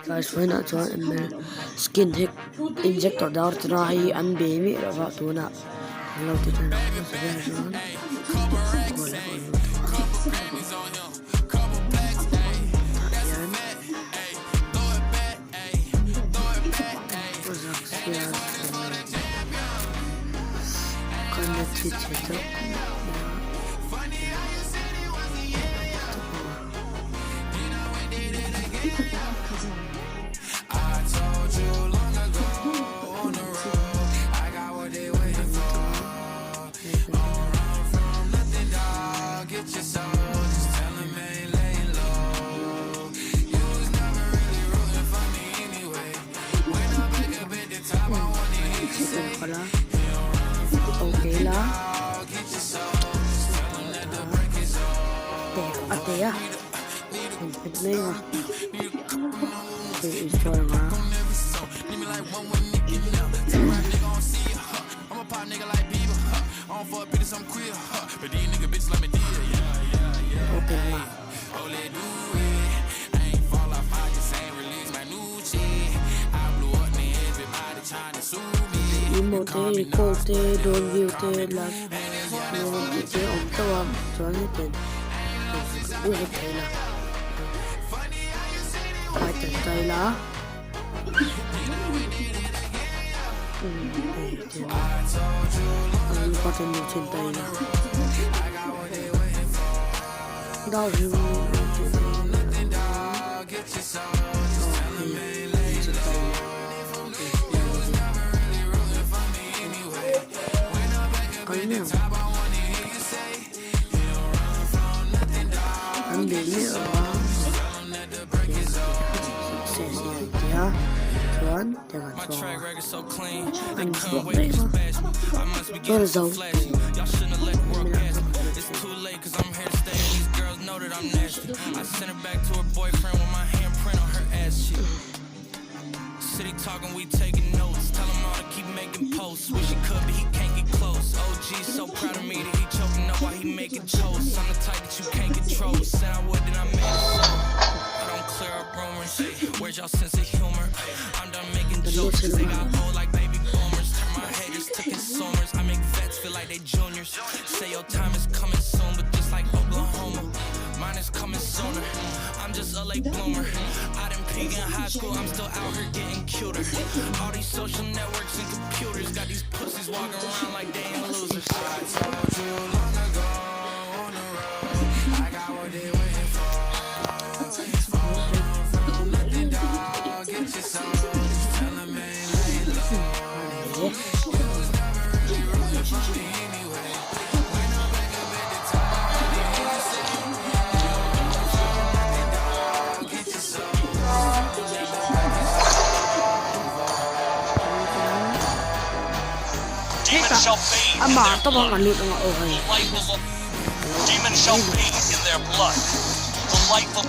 guys when I join ML skin hack injector dar tuna hi an be mi rawa tuna hello to turn on so version okay lah ate ya ini mah itu mah okay lah Emote, quote, don't view the last video on the one, Jonathan. Okay, I can Taylor. I'm got a new Taylor. I'm the little one. My track record so clean. They come with this best. I must be getting so flashy. Y'all shouldn't have let the world gas me. It's too late cause I'm here to stay and these girls know that I'm nasty. I sent her back to her boyfriend with my handprint on her ass cheek. City talking, we taking notes. Tell him all to keep making posts. Wish he could, but he can't get close. OG so proud of me that he choking up while he making toast. I'm the type that you can't control. Said I would, then I made it so. I don't clear up rumors. Where's y'all sense of humor? I'm done making jokes cause they got old like baby boomers. Turn my haters to consumers. I make vets feel like they juniors. Say your time is coming soon, but just like Oklahoma, mine is coming sooner. I'm just a late bloomer. I didn't peak in high school, I'm still out here getting cuter. All these social networks and computers got these pussies walking around like they ain't losers. I told you long ago on the road, I got what they waiting for. From nothing, dog, get your soul. Just tell them ain't lay low. You was never really rooting for me anyway. When I wake up at the top, you say, dog, get your soul. Demons shall bathe in their blood. Demons shall bathe in their blood. The life of...